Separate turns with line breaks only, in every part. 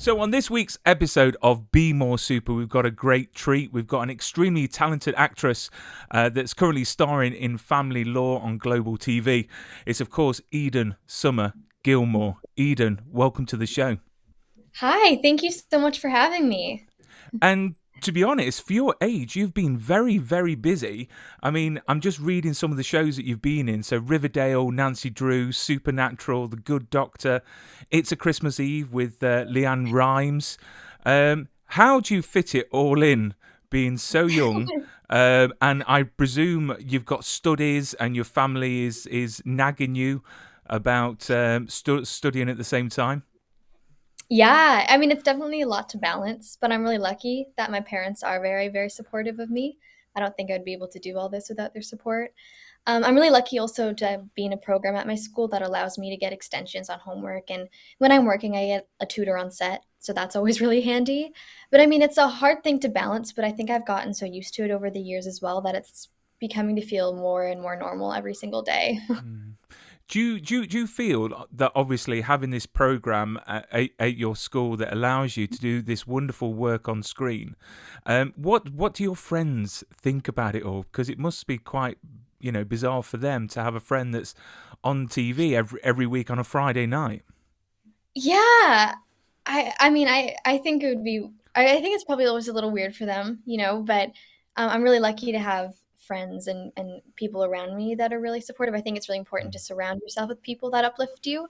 So, on this week's episode of Be More Super, we've got a great treat. We've got an extremely talented actress that's currently starring in Family Law on global TV. It's, of course, Summer Gilmore. Eden, welcome to the show.
Hi, thank you so much for having me.
And to be honest, for your age, you've been very, very busy. I mean, I'm just reading some of the shows that you've been in. So, Riverdale, Nancy Drew, Supernatural, The Good Doctor, It's a Christmas Eve with Leann Rimes. How do you fit it all in, being so young? And I presume you've got studies and your family is nagging you about studying at the same time.
Yeah, I mean, it's definitely a lot to balance, but I'm really lucky that my parents are very, very supportive of me. I don't think I'd be able to do all this without their support. I'm really lucky also to be in a program at my school that allows me to get extensions on homework. And when I'm working, I get a tutor on set. So that's always really handy. But I mean, it's a hard thing to balance, but I think I've gotten so used to it over the years as well that it's becoming to feel more and more normal every single day.
Mm. Do you feel that obviously having this program at your school that allows you to do this wonderful work on screen, what do your friends think about it all? Because it must be quite bizarre for them to have a friend that's on TV every week on a Friday night.
Yeah. I mean, I think it would be I think it's probably always a little weird for them, but I'm really lucky to have friends and people around me that are really supportive. I think it's really important to surround yourself with people that uplift you.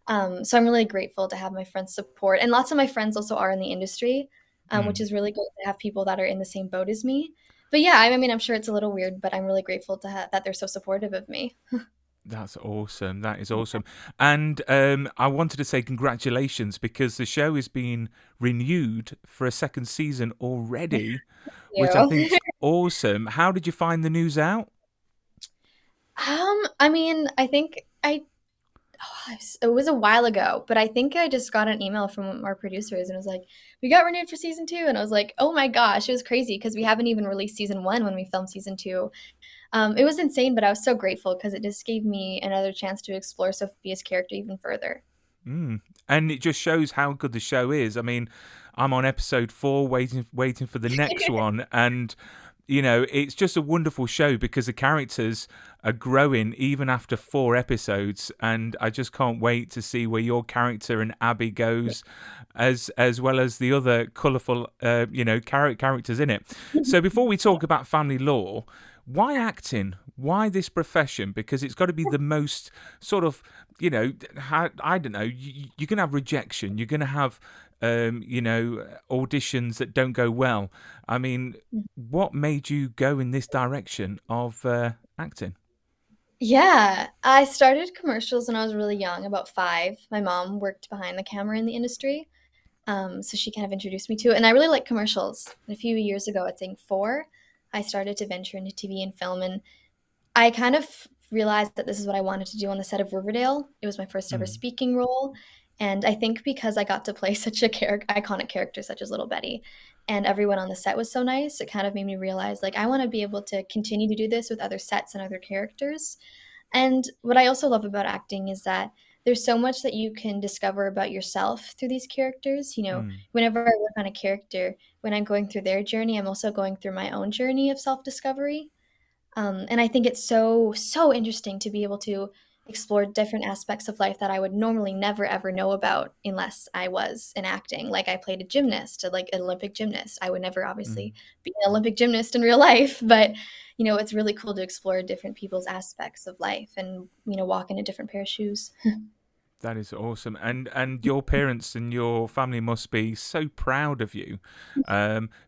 So I'm really grateful to have my friends' support, and lots of my friends also are in the industry, which
Mm.
is really great to have people that are in the same boat as me. But yeah, I mean, I'm sure it's a little weird, but I'm really grateful to that they're so supportive of me.
That's awesome. That is awesome. And I wanted to say congratulations because the show is being renewed for a second season already, which I
You.
think's awesome. How did you find the news out?
I mean, I think it was a while ago, but I think I just got an email from our producers and it was like, "We got renewed for season 2." And I was like, "Oh my gosh," it was crazy because we haven't even released season 1 when we filmed season 2. It was insane, but I was so grateful because it just gave me another chance to explore Sophia's character even further.
Mm. And it just shows how good the show is. I mean, I'm on episode 4, waiting for the next one, and it's just a wonderful show because the characters are growing even after 4 episodes, and I just can't wait to see where your character and Abby goes, as well as the other colourful, characters in it. So before we talk about family law, why acting? Why this profession? Because it's got to be the most sort of, I don't know. You're going to have rejection. You're going to have, auditions that don't go well. I mean, what made you go in this direction of acting?
Yeah, I started commercials when I was really young, about 5. My mom worked behind the camera in the industry. So she kind of introduced me to it, and I really like commercials. And a few years ago, I think 4, I started to venture into TV and film, and I kind of realized that this is what I wanted to do on the set of Riverdale. It was my first ever
Mm.
speaking role, and I think because I got to play such a iconic character such as Little Betty, and everyone on the set was so nice, it kind of made me realize, like, I wanna be able to continue to do this with other sets and other characters. And what I also love about acting is that there's so much that you can discover about yourself through these characters.
Mm.
Whenever I work on a character, when I'm going through their journey, I'm also going through my own journey of self-discovery. And I think it's so, so interesting to be able to explore different aspects of life that I would normally never ever know about unless I was in acting. Like I played a gymnast, like an Olympic gymnast. I would never
Mm.
obviously be an Olympic gymnast in real life, but it's really cool to explore different people's aspects of life and, walk in a different pair of shoes.
That is awesome, and your parents and your family must be so proud of you,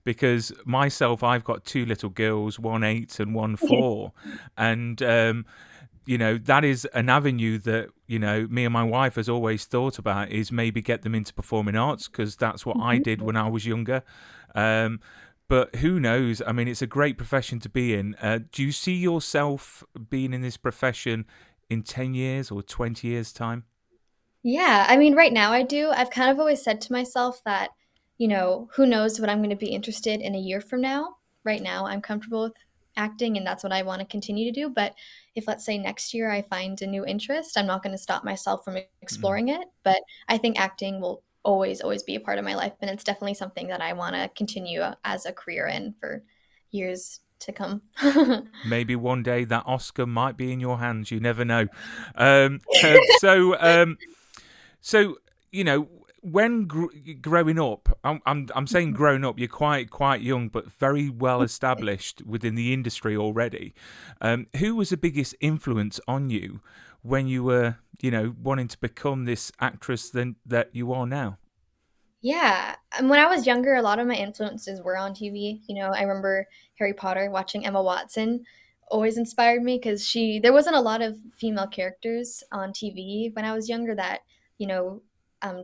because myself, I've got two little girls, 1 8 and 1 4, and that is an avenue that me and my wife has always thought about is maybe get them into performing arts because that's what I did when I was younger. Um, but who knows? I mean, it's a great profession to be in. Do you see yourself being in this profession in 10 years or 20 years time?
Yeah, I mean, right now I do. I've kind of always said to myself that, who knows what I'm going to be interested in a year from now. Right now, I'm comfortable with acting and that's what I want to continue to do. But if, let's say, next year I find a new interest, I'm not going to stop myself from
Mm.
exploring it. But I think acting will always be a part of my life, and it's definitely something that I want to continue as a career in for years to come.
Maybe one day that Oscar might be in your hands. You never know. Um, uh, so, um, so you know, when growing up, I'm saying growing up, you're quite young, but very well established within the industry already. Who was the biggest influence on you when you were, wanting to become this actress that you are now?
Yeah, and when I was younger, a lot of my influences were on TV. I remember Harry Potter, watching Emma Watson always inspired me because there wasn't a lot of female characters on TV when I was younger that, you know,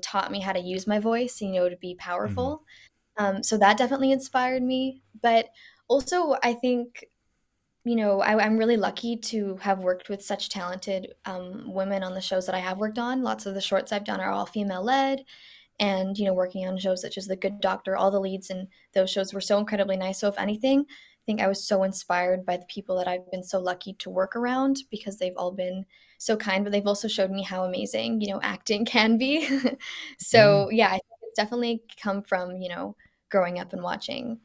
taught me how to use my voice, to be
Mm-hmm.
powerful. So that definitely inspired me. But also, I think, I'm really lucky to have worked with such talented women on the shows that I have worked on. Lots of the shorts I've done are all female led, and working on shows such as The Good Doctor, all the leads in those shows were so incredibly nice. So if anything, I think I was so inspired by the people that I've been so lucky to work around, because they've all been so kind, but they've also showed me how amazing acting can be.
Mm.
So yeah, I think it's definitely come from growing up and watching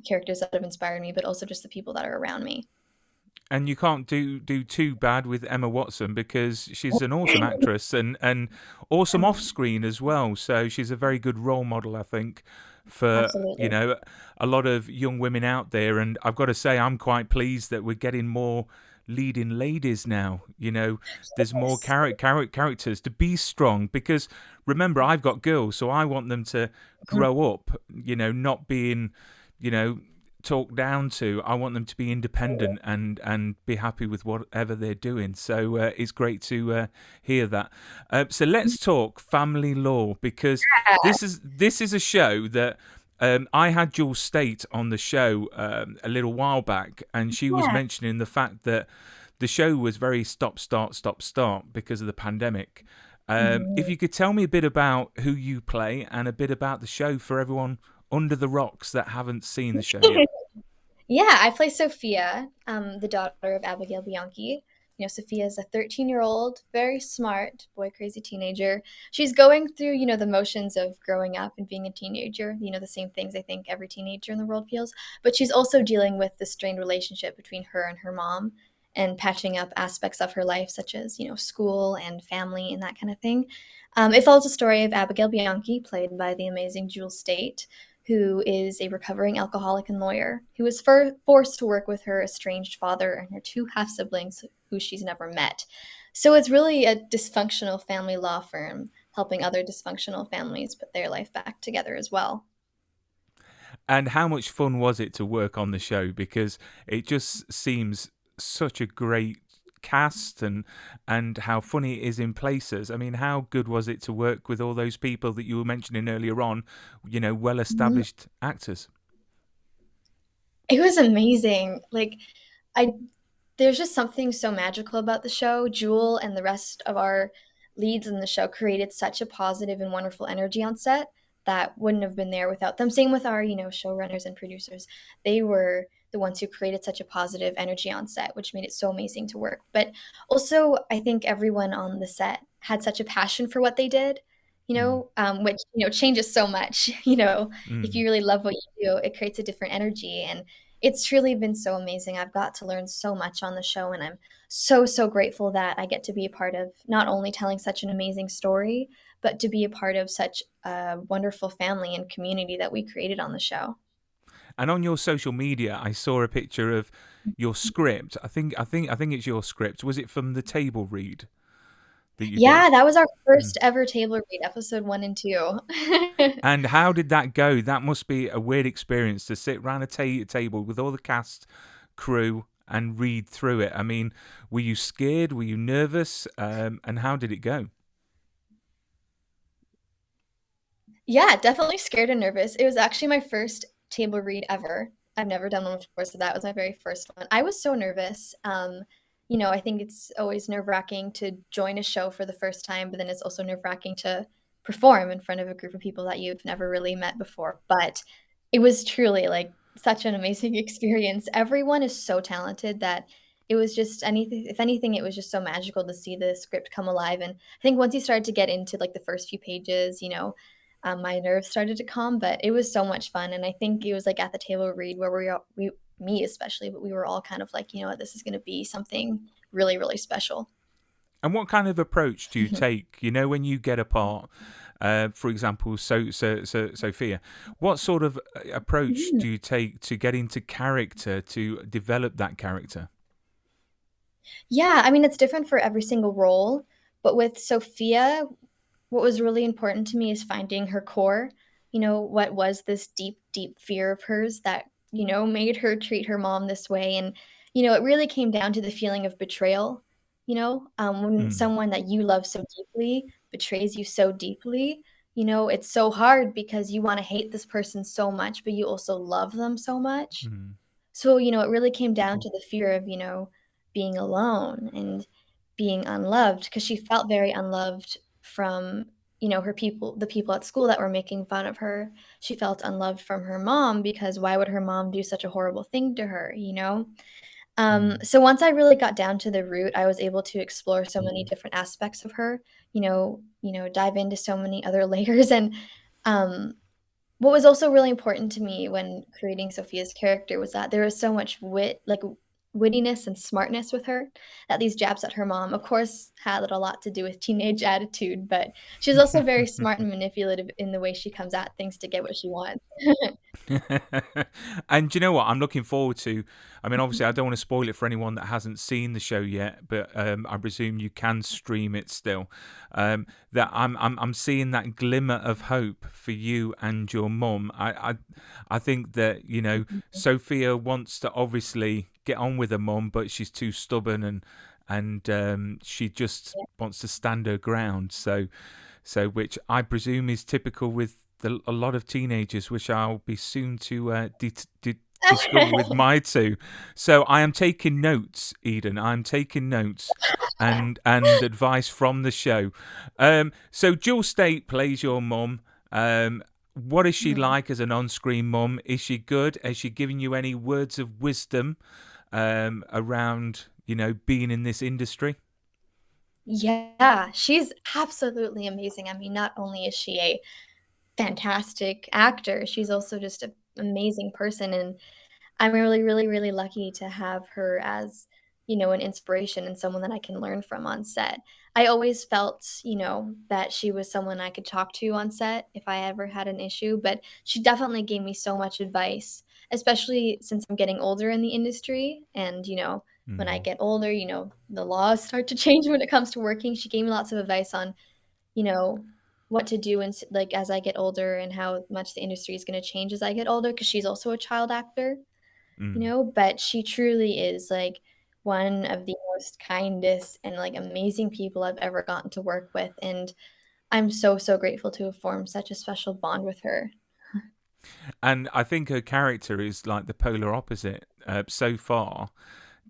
characters that have inspired me, but also just the people that are around me.
And you can't do too bad with Emma Watson because she's an awesome actress and awesome off screen as well. So she's a very good role model, I think, for
Absolutely.
a lot of young women out there. And I've got to say, I'm quite pleased that we're getting more leading ladies now. There's more
Yes.
characters to be strong because remember, I've got girls, so I want them to grow up. Not being you know talked down to. I want them to be independent and be happy with whatever they're doing. So it's great to hear that. So let's talk family law because this is a show that. I had Jewel Staite on the show a little while back, and she was
Yeah.
mentioning the fact that the show was very stop start because of the pandemic. If
Mhm.
you could tell me a bit about who you play and a bit about the show for everyone under the rocks that haven't seen the show yet.
Yeah, I play Sophia, the daughter of Abigail Bianchi. Sophia is a 13-year-old, very smart, boy crazy teenager. She's going through, the motions of growing up and being a teenager, the same things I think every teenager in the world feels. But she's also dealing with the strained relationship between her and her mom, and patching up aspects of her life, such as, school and family and that kind of thing. It follows the story of Abigail Bianchi, played by the amazing Jewel Staite, who is a recovering alcoholic and lawyer, who was forced to work with her estranged father and her two half siblings who she's never met. So it's really a dysfunctional family law firm helping other dysfunctional families put their life back together as well.
And how much fun was it to work on the show? Because it just seems such a great cast and how funny it is in places. I mean, how good was it to work with all those people that you were mentioning earlier on, well
Mhm.
established actors?
It was amazing. I There's just something so magical about the show. Jewel and the rest of our leads in the show created such a positive and wonderful energy on set that wouldn't have been there without them. Same with our, showrunners and producers. They were the ones who created such a positive energy on set, which made it so amazing to work. But also, I think everyone on the set had such a passion for what they did,
Mm.
which, changes so much. If
Mm.
you really love what you do, it creates a different energy. And it's truly been so amazing. I've got to learn so much on the show, and I'm so, so grateful that I get to be a part of not only telling such an amazing story, but to be a part of such a wonderful family and community that we created on the show.
And on your social media, I saw a picture of your script. I think it's your script. Was it from the table read that you
Yeah,
did?
that was our
Mm.
first ever table read, episode 1 and 2.
And how did that go? That must be a weird experience to sit around a table with all the cast, crew, and read through it. I mean, were you scared? Were you nervous? And how did it go?
Yeah, definitely scared and nervous. It was actually my first table read ever. I've never done one before, so that was my very first one. I was so nervous. I think it's always nerve-wracking to join a show for the first time, but then it's also nerve-wracking to perform in front of a group of people that you've never really met before. But it was truly like such an amazing experience. Everyone is so talented that it was just anything if anything, it was just so magical to see the script come alive, and I think once you started to get into, like, the first few pages, my nerves started to calm, but it was so much fun, and I think it was, like, at the table read where we me especially, but we were all kind of like, "You know what? This is gonna be something really, really special."
And what kind of approach do you take? You know, when you get a part, for example, Sophia, what sort of approach
Mhm.
do you take to get into character to develop that character?
Yeah, I mean, it's different for every single role, but with Sophia, what was really important to me is finding her core. What was this deep, deep fear of hers that, made her treat her mom this way? And, it really came down to the feeling of betrayal. When
Mm,
someone that you love so deeply betrays you so deeply, it's so hard because you want to hate this person so much, but you also love them so much.
mm,
So, it really came down to the fear of, being alone and being unloved because she felt very unloved from, the people at school that were making fun of her. She felt unloved from her mom because why would her mom do such a horrible thing to her?
mm,
So once I really got down to the root, I was able to explore so many different aspects of her, dive into so many other layers and um what was also really important to me when creating Sophia's character was that there was so much wittiness and smartness with her that these jabs at her mom, of course, had a lot to do with teenage attitude, but she's also very smart and manipulative in the way she comes at things to get what she wants.
and do you know what I'm looking forward to? I mean, obviously, I don't want to spoil it for anyone that hasn't seen the show yet, but I presume you can stream it still. That I'm seeing that glimmer of hope for you and your mum. I think that Sophia wants to obviously get on with her mum, but she's too stubborn and she just wants to stand her ground. So which I presume is typical with a lot of teenagers, which I'll be soon to discover with my two. So I am taking notes, Eden. I'm taking notes and advice from the show. So Jewel Staite plays your mum. What is she
Mhm.
like as an on-screen mum? Is she good? Has she given you any words of wisdom around being in this industry?
Yeah, she's absolutely amazing. I mean, not only is she a fantastic actor, she's also just an amazing person, and I'm really, really, really lucky to have her as, an inspiration and someone that I can learn from on set. I always felt, that she was someone I could talk to on set if I ever had an issue, but she definitely gave me so much advice, especially since I'm getting older in the industry. And, when I
Mm,
get older, the laws start to change when it comes to working. She gave me lots of advice on, you know, what to do and like as I get older and how much the industry is going to change as I get older because she's also a child actor,
mm.
but she truly is, like, one of the most kindest and, like, amazing people I've ever gotten to work with, and I'm so, so grateful to have formed such a special bond with her.
And I think her character is like the polar opposite so far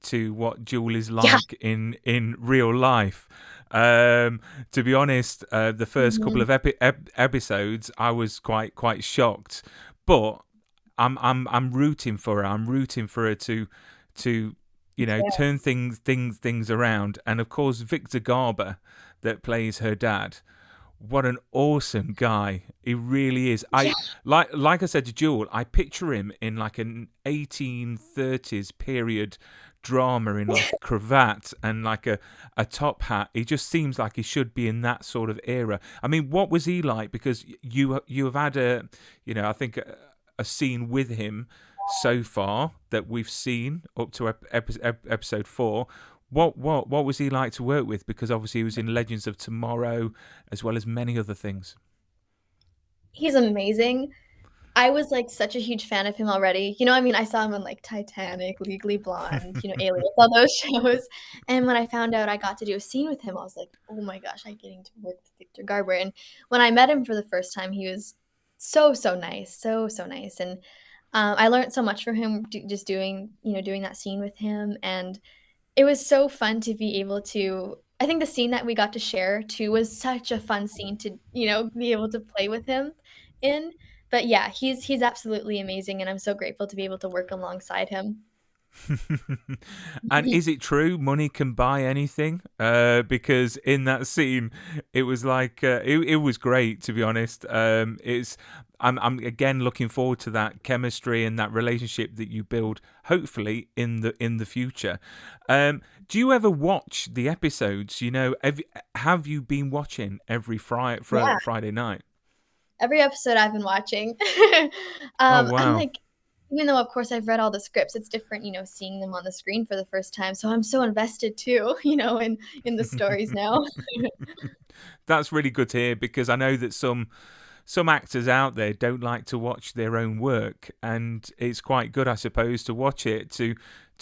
to what Jewel is
Yeah.
like in real life. To be honest, the first couple
Mhm.
of episodes, I was quite shocked, but I'm rooting for her. I'm rooting for her to
Yeah.
turn things around. And of course, Victor Garber, that plays her dad. What an awesome guy he really is.
Yeah.
Like I said to Jewel, I picture him in like an 1830s period drama in like a cravat and like a top hat. He just seems like he should be in that sort of era. I mean, what was he like? Because you have had I think a scene with him so far that we've seen up to episode 4. What was he like to work with? Because obviously he was in Legends of Tomorrow, as well as many other things.
He's amazing. I was, like, such a huge fan of him already. I mean, I saw him in, like, Titanic, Legally Blonde, Alias, all those shows, and when I found out I got to do a scene with him, I was like, "Oh my gosh, I'm getting to work with Victor Garber," and when I met him for the first time, he was so, so nice, so, so nice, and, I learned so much from him just doing that scene with him, and it was so fun to be able to I think the scene that we got to share too was such a fun scene to, be able to play with him in. But yeah, he's absolutely amazing, and I'm so grateful to be able to work alongside him.
And is it true money can buy anything? Because in that scene, it was like it was great, to be honest. I'm again looking forward to that chemistry and that relationship that you build, hopefully in the future. Do you ever watch the episodes? Have you been watching every
Yeah,
Friday night?
every episode I've been watching.
Oh
I'm
wow.
like, even though of course I've read all the scripts, it's different, seeing them on the screen for the first time. So I'm so invested too, in the stories now.
That's really good to hear because I know that some actors out there don't like to watch their own work, and it's quite good, I suppose, to watch it to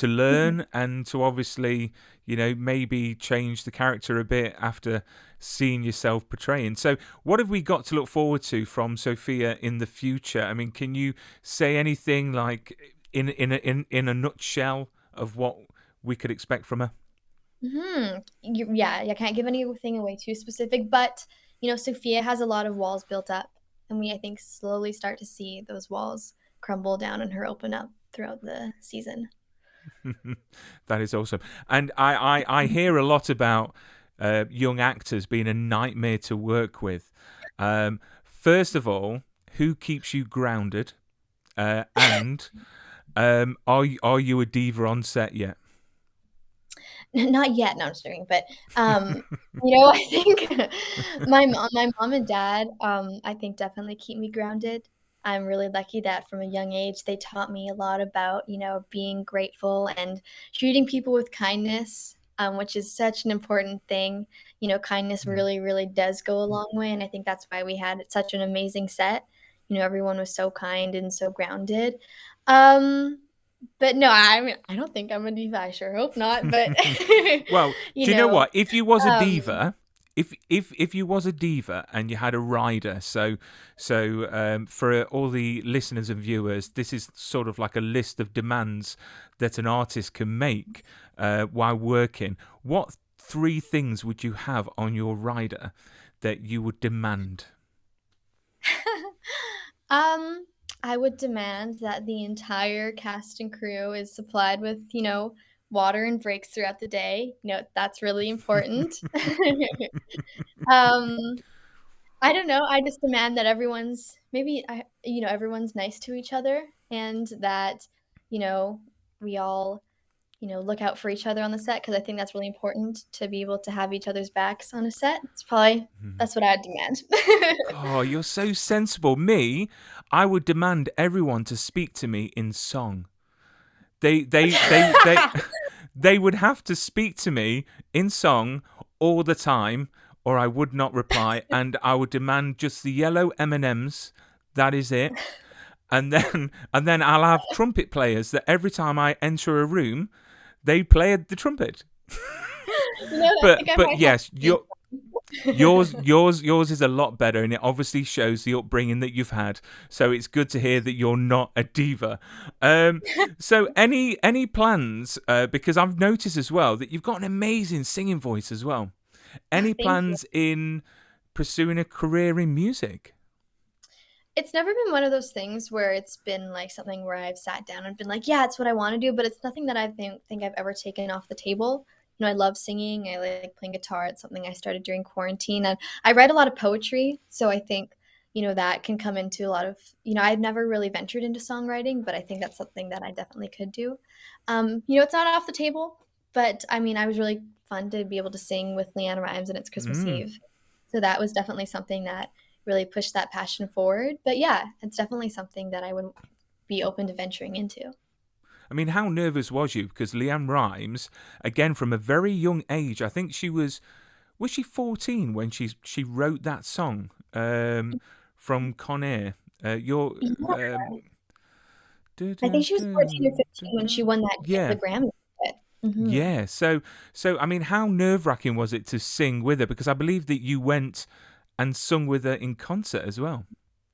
learn and to obviously, maybe change the character a bit after seeing yourself portraying. So, what have we got to look forward to from Sophia in the future? I mean, can you say anything like in a nutshell of what we could expect from her?
Yeah, I can't give anything away too specific, but Sophia has a lot of walls built up, and we I think slowly start to see those walls crumble down and her open up throughout the season.
That is awesome. And I hear a lot about young actors being a nightmare to work with. First of all, who keeps you grounded? And are you a diva on set yet?
Not yet, no, I'm just joking, but, I think my mom and dad, I think definitely keep me grounded. I'm really lucky that from a young age, they taught me a lot about, being grateful and treating people with kindness, which is such an important thing. Kindness
Mm.
really, really does go a long way, and I think that's why we had such an amazing set. Everyone was so kind and so grounded. Um but no, I mean, I don't think I'm a diva, I sure hope not, but,
Well,
you
do you know
know,
what? If you was a
um
diva, if you was a diva and you had a rider, for all the listeners and viewers, this is sort of like a list of demands that an artist can make while working. What three things would you have on your rider that you would demand?
um, I would demand that the entire cast and crew is supplied with, water and breaks throughout the day. That's really important. Um, I don't know, I just demand that everyone's nice to each other and that, you know, we all look out for each other on the set because I think that's really important to be able to have each other's backs on a set. That's what I'd demand.
Oh, you're so sensible. Me, I would demand everyone to speak to me in song. They they would have to speak to me in song all the time, or I would not reply, and I would demand just the yellow M&Ms. That is it. And then I'll have trumpet players that every time I enter a room, they play the trumpet.
I
But
think I
but
might have
yes,
to
yours is a lot better, and it obviously shows the upbringing that you've had. So it's good to hear that you're not a diva. So any plans? Because I've noticed as well that you've got an amazing singing voice as well. Any
Thank you.
plans in pursuing a career in music?
It's never been one of those things where it's been like something where I've sat down and been like, yeah, it's what I want to do, but it's nothing that I think I've ever taken off the table. I love singing. I like playing guitar. It's something I started during quarantine. And I write a lot of poetry, so I think, that can come into a lot of, I've never really ventured into songwriting, but I think that's something that I definitely could do. It's not off the table, but I mean, I was really fun to be able to sing with Leann Rimes and it's Christmas
Mm.
Eve. So that was definitely something that really push that passion forward. But yeah, it's definitely something that I would be open to venturing into.
I mean, how nervous was you? Because Leann Rimes, again, from a very young age, I think was she 14 when she wrote that song from Con Air? Your
Yeah,
du-
I
du-
think she was 14 or
du-
15
du-
when she
du-
won the
yeah,
Grammy with it.
yeah. So I mean, how nerve wracking was it to sing with her? Because I believe that you went and sung with her in concert as well.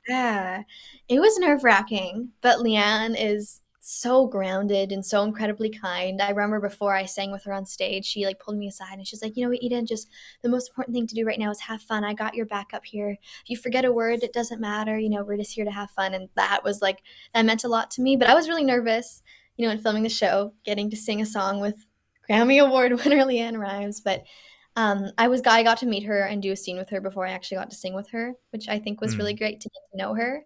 Yeah, it was nerve-wracking, but Leanne is so grounded and so incredibly kind. I remember before I sang with her on stage, she like pulled me aside and she's like, "You know what, Eden, just the most important thing to do right now is have fun. I got your back up here. If you forget a word, it doesn't matter. We're just here to have fun." And that was like that meant a lot to me, but I was really nervous. in filming the show, getting to sing a song with Grammy Award winner Leann Rimes. But I got to meet her and do a scene with her before I actually got to sing with her, which I think was really
Mm.
great to get to know her.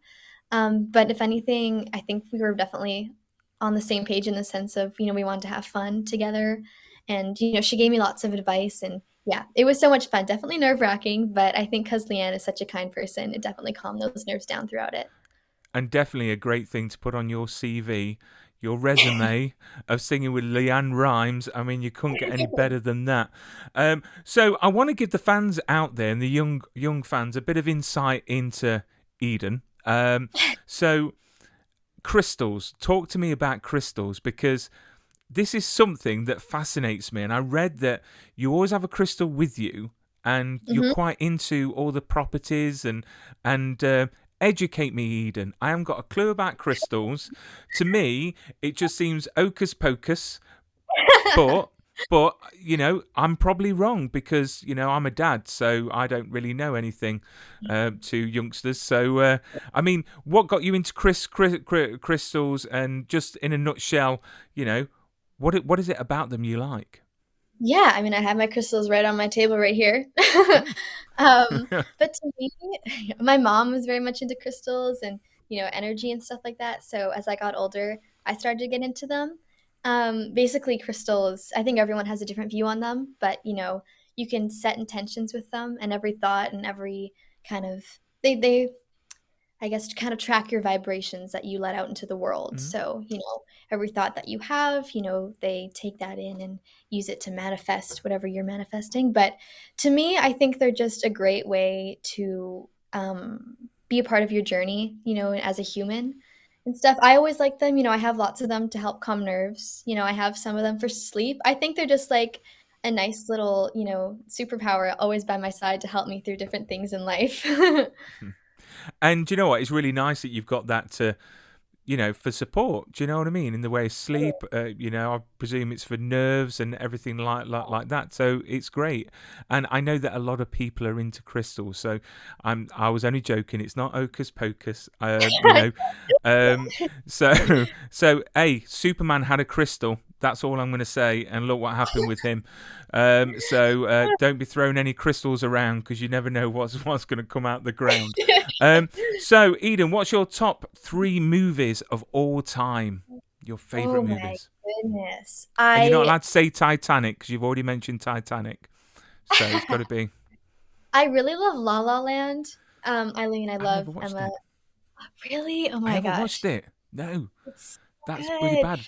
But if anything, I think we were definitely on the same page in the sense of, we wanted to have fun together. And, she gave me lots of advice. And yeah, it was so much fun. Definitely nerve wracking. But I think because Leanne is such a kind person, it definitely calmed those nerves down throughout it.
And definitely a great thing to put on your CV, your resume of singing with Leann Rimes. I mean, you couldn't get any better than that. So I want to give the fans out there and the young fans a bit of insight into Eden. So crystals, talk to me about crystals because this is something that fascinates me. And I read that you always have a crystal with you, and you're
Hmm.
quite into all the properties and educate me, Eden. I haven't got a clue about crystals. To me, it just seems hocus pocus. But I'm probably wrong because I'm a dad, so I don't really know anything to youngsters. So I mean, what got you into crystals? And just in a nutshell, what is it about them you like?
Yeah, I mean, I have my crystals right on my table right here.
Mm.
But to me, my mom was very much into crystals and, energy and stuff like that. So as I got older, I started to get into them. Basically, crystals, I think everyone has a different view on them, but, you can set intentions with them, and every thought and every kind of, they I guess, to kind of track your vibrations that you let out into the world.
Mm.
So, every thought that you have, they take that in and use it to manifest whatever you're manifesting. But to me, I think they're just a great way to be a part of your journey, as a human and stuff. I always like them. I have lots of them to help calm nerves. I have some of them for sleep. I think they're just like a nice little, superpower always by my side to help me through different things in life.
And do you know what? It's really nice that you've got that to for support. Do you know what I mean? In the way of sleep, I presume it's for nerves and everything like that. So it's great. And I know that a lot of people are into crystals. So I was only joking. It's not hocus pocus. Um, so Superman had a crystal. That's all I'm going to say. And look what happened with him. So don't be throwing any crystals around because you never know what's going to come out the ground. So, Eden, what's your top three movies of all time? Your
Oh
favorite
my
movies?
goodness.
And you're not
I
allowed to say Titanic because you've already mentioned Titanic. So it's got to be.
I really love La La Land. Eileen, I
I've never
love
watched
Emma.
it.
Really? Oh
I
my
haven't watched
gosh.
it. No,
It's so
that's really
good.
bad.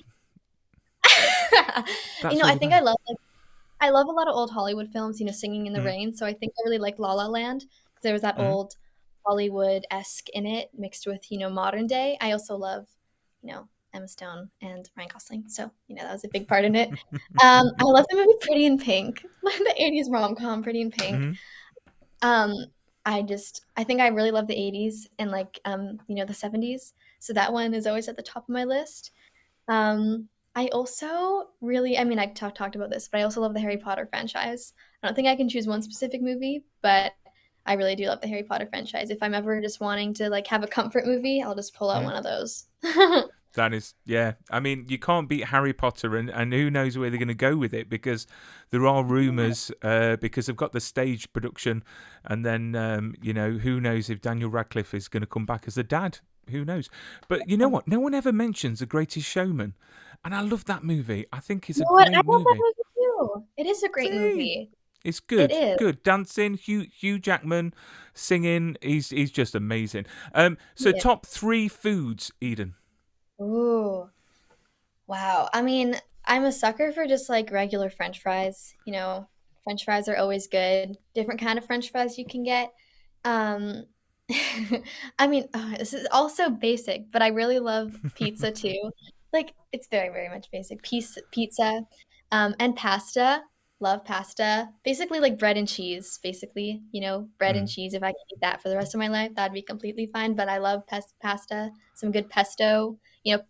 That's
I
really
think
bad.
I love a lot of old Hollywood films, Singing in the
Mm,
Rain. So I think I really like La La Land because there was that
mm.
old Hollywood-esque in it mixed with, modern day. I also love, Emma Stone and Ryan Gosling. So, that was a big part in it. I love the movie Pretty in Pink, the 80s rom-com Pretty in Pink.
Mm,
Um, I think I really love the 80s and like the 70s. So that one is always at the top of my list. I also really, I mean, I talked about this, but I also love the Harry Potter franchise. I don't think I can choose one specific movie, but I really do love the Harry Potter franchise. If I'm ever just wanting to like have a comfort movie, I'll just pull out
mm.
one of those.
That is, yeah. I mean, you can't beat Harry Potter, and who knows where they're going to go with it because there are rumours because they've got the stage production, and then who knows if Daniel Radcliffe is going to come back as a dad? Who knows? But you know what? No one ever mentions The Greatest Showman, and I love that movie. I think it's
You
a
know what? I
great
love that
movie.
movie too. It is a great
See,
movie.
it's
It
good,
is.
good dancing. Hugh Jackman singing. He's just amazing. So
Yeah.
top three foods, Eden.
Ooh. Wow. I mean, I'm a sucker for just like regular French fries. French fries are always good. Different kind of French fries you can get. Um, I mean, this is also basic, but I really love pizza too. Like, it's very, very much basic. Pizza, and pasta. Love pasta. Basically, like bread and cheese. Basically, bread and
Mm,
cheese. If I could eat that for the rest of my life, that'd be completely fine. But I love pasta. Some good pesto.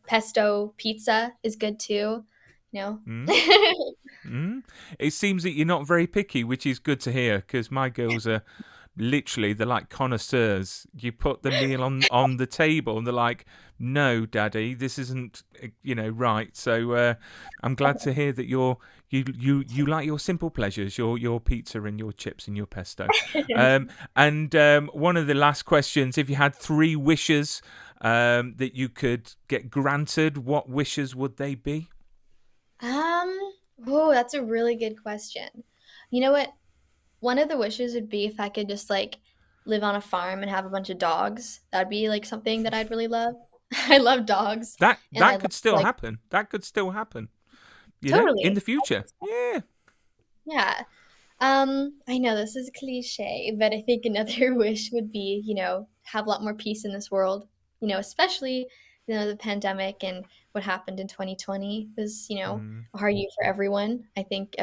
Pesto pizza is good too. You
mm.
know.
Mm. It seems that you're not very picky, which is good to hear because my girls are literally, they're like connoisseurs. You put the meal on the table, and they're like, "No, Daddy, this isn't, right." So I'm glad to hear that you like your simple pleasures, your pizza and your chips and your pesto. And one of the last questions: if you had three wishes that you could get granted, what wishes would they be?
Um, oh, that's a really good question. You know what? One of the wishes would be if I could just like live on a farm and have a bunch of dogs. That'd be like something that I'd really love. I love dogs
That
and I
that
love
could still
like
happen. That could still happen. In
totally.
the future. Yeah.
Yeah. I know this is cliche, but I think another wish would be, have a lot more peace in this world. Especially, the pandemic and what happened in 2020 was,
Mm,
a hard year for everyone. I think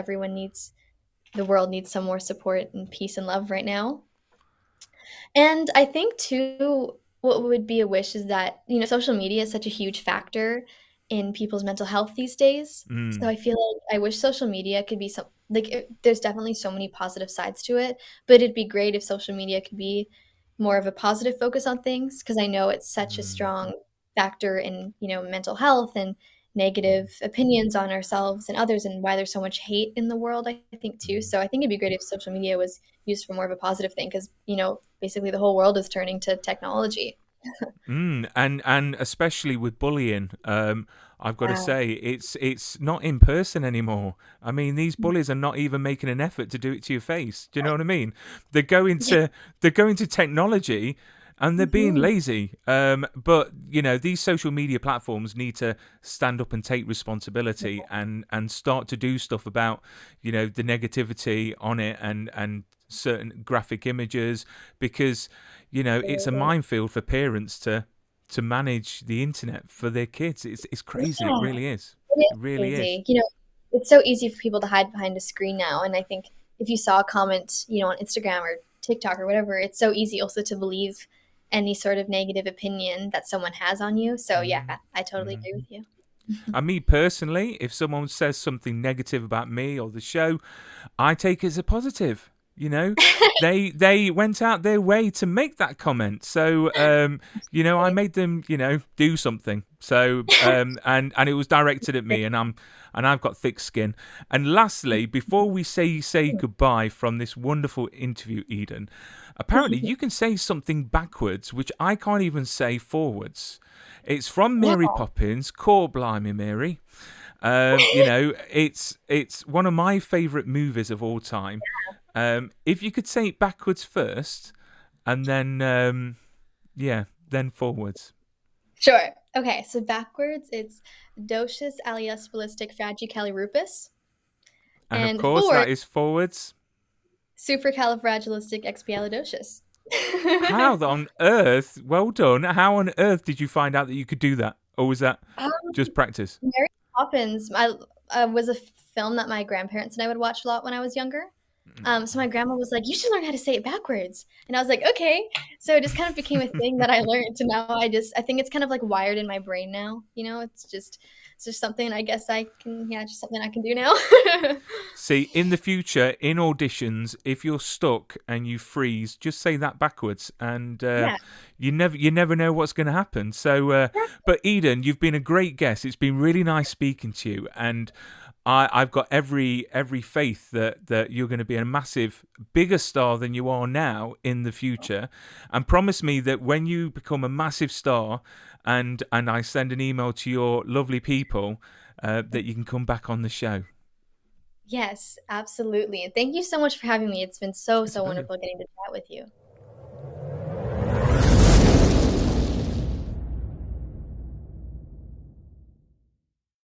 the world needs some more support and peace and love right now. And I think too, what would be a wish is that, social media is such a huge factor in people's mental health these days. So
mm,
I feel like I wish social media could be there's definitely so many positive sides to it, but it'd be great if social media could be more of a positive focus on things because I know it's such a
mm,
strong factor in, mental health and negative opinions on ourselves and others and why there's so much hate in the world, I think too.
mm.
So I think it'd be great if social media was used for more of a positive thing because, basically the whole world is turning to technology.
And especially with bullying, I've got to
Yeah.
say it's not in person anymore. I mean, these bullies are not even making an effort to do it to your face. Do you know what I mean? They're going
Yeah.
to they're going to technology, and they're being
Mhm.
lazy. But these social media platforms need to stand up and take responsibility and start to do stuff about the negativity on it and certain graphic images, because it's a
Absolutely.
minefield for parents to manage the internet for their kids. It's crazy. It
Yeah,
really is.
it is
It really is.
crazy. It's so easy for people to hide behind a screen now, and I think if you saw a comment, on Instagram or TikTok or whatever, it's so easy also to believe any sort of negative opinion that someone has on you. So yeah,
Mm,
I totally
mm.
agree with you.
And me personally, if someone says something negative about me or the show, I take it as a positive. They went out their way to make that comment, so I made them do something. So and it was directed at me, and I've got thick skin. And lastly, before we say goodbye from this wonderful interview, Eden, apparently you can say something backwards, which I can't even say forwards. It's from
Yeah.
Mary Poppins. Core blimey, Mary. It's one of my favourite movies of all time. If you could say it backwards first, and then then forwards,
Sure. Okay, so backwards it's docious alias ballistic fragicalirupus,
and of
and
course
forward
that is forwards.
supercalifragilisticexpialidocious.
How on earth? Well done. How on earth did you find out that you could do that, or was that
Um,
just practice?
Mary Poppins was a film that my grandparents and I would watch a lot when I was younger. So my grandma was like, "You should learn how to say it backwards," and I was like, "Okay." So it just kind of became a thing that I learned, and now I think it's kind of like wired in my brain now. It's just something I guess I can, yeah, just something I can do now.
See, in the future, in auditions, if you're stuck and you freeze, just say that backwards, and
Yeah.
you never know what's going to happen. So, but Eden, you've been a great guest. It's been really nice speaking to you, and I've got every faith that you're going to be a massive, bigger star than you are now in the future. And promise me that when you become a massive star, and I send an email to your lovely people, that you can come back on the show.
Yes, absolutely. And thank you so much for having me. It's been so,
It's a
so
pleasure.
wonderful getting to chat with you.